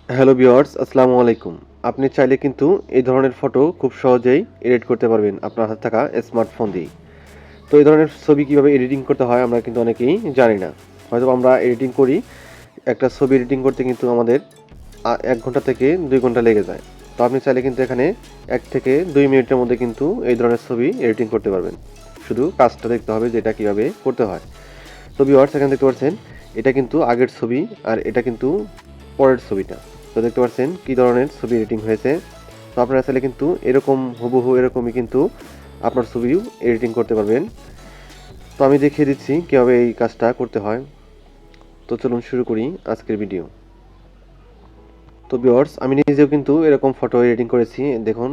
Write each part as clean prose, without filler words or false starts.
Hello viewers, আসসালামু আলাইকুম। আপনি চাইলে কিন্তু এই ধরনের ফটো খুব সহজেই এডিট করতে পারবেন আপনার হাতে থাকা স্মার্টফোন দিয়েই। তো এই ধরনের ছবি কিভাবে এডিটিং করতে হয় আমরা কিন্তু অনেকেই জানি না। হয়তো আমরা এডিটিং করি, একটা ছবি এডিটিং করতে কিন্তু আমাদের ১ ঘন্টা থেকে ২ ঘন্টা লেগে যায়। তো আপনি চাইলে কিন্তু এখানে ১ থেকে ২ মিনিটের মধ্যে কিন্তু এই ধরনের ছবি এডিটিং করতে পারবেন। শুধু কাজটা দেখতে হবে যে এটা কিভাবে করতে হয়। তো ভিউয়ার্স, এখানে দেখতে পাচ্ছেন এটা কিন্তু আগের ছবি আর এটা কিন্তু পরের ছবিটা। তো দেখতে পাচ্ছেন কি ধরনের ছবি এডিটিং হয়েছে। তো আপনারা চাইলে কিন্তু এরকম হুবহু এরকমই কিন্তু আপনার ছবিও এডিটিং করতে পারবেন। তো আমি দেখিয়ে দিচ্ছি কীভাবে এই কাজটা করতে হয়। তো চলুন শুরু করি আজকের ভিডিও। তো ভিউয়ার্স, আমি নিজেও কিন্তু এরকম ফটো এডিটিং করেছি, দেখুন।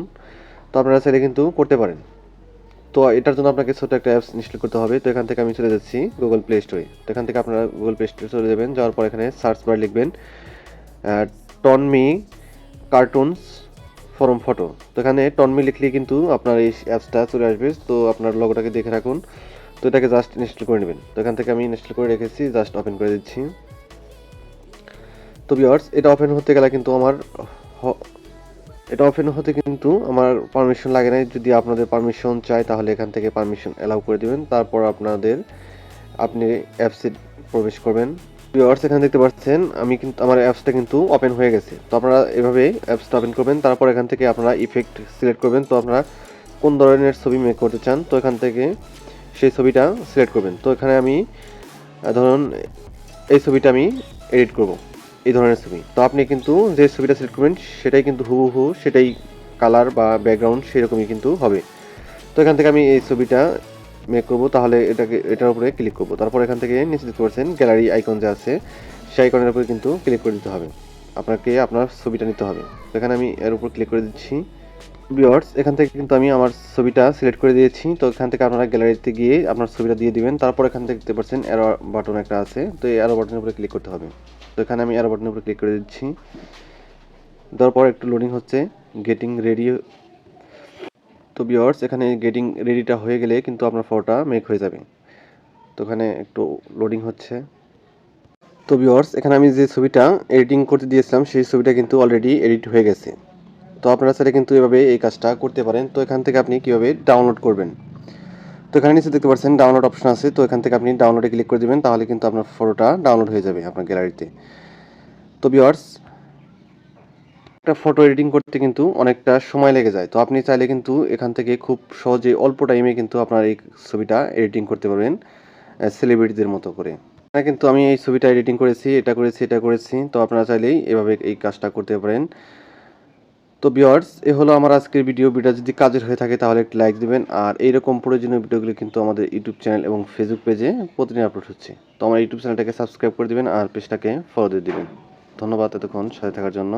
তো আপনারা চাইলে কিন্তু করতে পারেন। তো এটার জন্য আপনাকে ছোট একটা অ্যাপস ইনস্টল করতে হবে। তো এখান থেকে আমি চলে যাচ্ছি গুগল প্লে স্টোরে। তো এখান থেকে আপনারা গুগল প্লে স্টোরে চলে যাবেন, যাওয়ার পর এখানে সার্চ বার লিখবেন টনমি কার্টুনস ফরম ফটো। তো এখানে টনমি লিখলে কিন্তু আপনার এই অ্যাপসটা চলে আসবে। তো আপনার লোগোটাকে দেখে রাখুন। তো এটাকে জাস্ট ইনস্টল করে নেবেন। তো এখান থেকে আমি ইনস্টল করে রেখেছি, জাস্ট ওপেন করে দিচ্ছি। তো ভিউয়ার্স, এটা ওপেন হতে গেলে কিন্তু এটা ওপেন হতে কিন্তু আমার পারমিশন লাগে না। যদি আপনাদের পারমিশন চাই তাহলে এখান থেকে পারমিশন অ্যালাউ করে দিবেন। তারপর আপনি অ্যাপসে প্রবেশ করবেন। ভিউয়ার্স, এখানে দেখতে পাচ্ছেন আমার অ্যাপসটা কিন্তু ওপেন হয়ে গেছে। তো আপনারা এভাবে অ্যাপসটা ওপেন করবেন। তারপর এখান থেকে আপনারা ইফেক্ট সিলেক্ট করবেন। তো আপনারা কোন ধরনের ছবি মেক করতে চান, তো এখান থেকে সেই ছবিটা সিলেক্ট করবেন। তো এখানে আমি ধরুন এই ছবিটা আমি এডিট করব, এই ধরনের ছবি। তো আপনি কিন্তু যে ছবিটা সিলেক্ট করবেন সেটাই কিন্তু হুবহু সেটাই কালার বা ব্যাকগ্রাউন্ড সেরকমই কিন্তু হবে। তো এখান থেকে আমি এই ছবিটা মেক করব, তাহলে এটার উপরে ক্লিক করব। তারপর এখান থেকে নিচে দেখতে পাচ্ছেন গ্যালারি আইকন যে আছে, সেই আইকনের উপরে কিন্তু ক্লিক করে দিতে হবে। আপনাকে আপনার ছবিটা নিতে হবে। তো এখানে আমি এর উপর ক্লিক করে দিচ্ছি। ভিউয়ার্স, এখান থেকে কিন্তু আমি আমার ছবিটা সিলেক্ট করে দিয়েছি। তো এখান থেকে আপনারা গ্যালারিতে গিয়ে আপনার ছবিটা দিয়ে দিবেন। তারপর এখান থেকে দেখতে পাচ্ছেন অ্যারো বাটন একটা আছে, তো এই অ্যারো বাটনের উপরে ক্লিক করতে হবে। তো এখানে আমি অ্যারো বাটনের উপরে ক্লিক করে দিচ্ছি। দেওয়ার পর একটু লোডিং হচ্ছে, গেটিং রেডি। তো ভিউয়ার্স, এখানে গেটিং রেডিটা হয়ে গেলে কিন্তু আপনার ফটোটা মেক হয়ে যাবে। তো এখানে একটু লোডিং হচ্ছে। তো ভিউয়ার্স, এখানে আমি যে ছবিটা এডিটিং করতে দিয়েছিলাম সেই ছবিটা কিন্তু অলরেডি এডিট হয়ে গেছে। তো আপনারা চাইলে কিন্তু এভাবে এই কাজটা করতে পারেন। তো এখান থেকে আপনি কীভাবে ডাউনলোড করবেন, তো এখানে নিচে দেখতে পাচ্ছেন ডাউনলোড অপশন আছে। তো এখান থেকে আপনি ডাউনলোডে ক্লিক করে দেবেন, তাহলে কিন্তু আপনার ফটোটা ডাউনলোড হয়ে যাবে আপনার গ্যালারিতে। তো ভিউয়ার্স, একটা ফটো এডিটিং করতে কিন্তু অনেকটা সময় লেগে যায়। তো আপনি চাইলে কিন্তু এখান থেকে খুব সহজে অল্প টাইমে কিন্তু আপনার এই ছবিটা এডিটিং করতে পারবেন সেলিব্রিটিদের মতো করে। এখানে কিন্তু আমি এই ছবিটা এডিটিং করেছি, এটা করেছি। তো আপনারা চাইলেই এভাবে এই কাজটা করতে পারেন। তো ভিউয়ার্স, এ হলো আমার আজকের ভিডিওটা যদি কাজের হয়ে থাকে তাহলে একটু লাইক দিবেন। আর এইরকম প্রয়োজনীয় ভিডিওগুলো কিন্তু আমাদের ইউটিউব চ্যানেল এবং ফেসবুক পেজে প্রতিদিন আপলোড হচ্ছে। তো আমার ইউটিউব চ্যানেলটাকে সাবস্ক্রাইব করে দিবেন আর পেজটাকে ফলো দিয়ে দিবেন। ধন্যবাদ এতক্ষণ সাথে থাকার জন্য।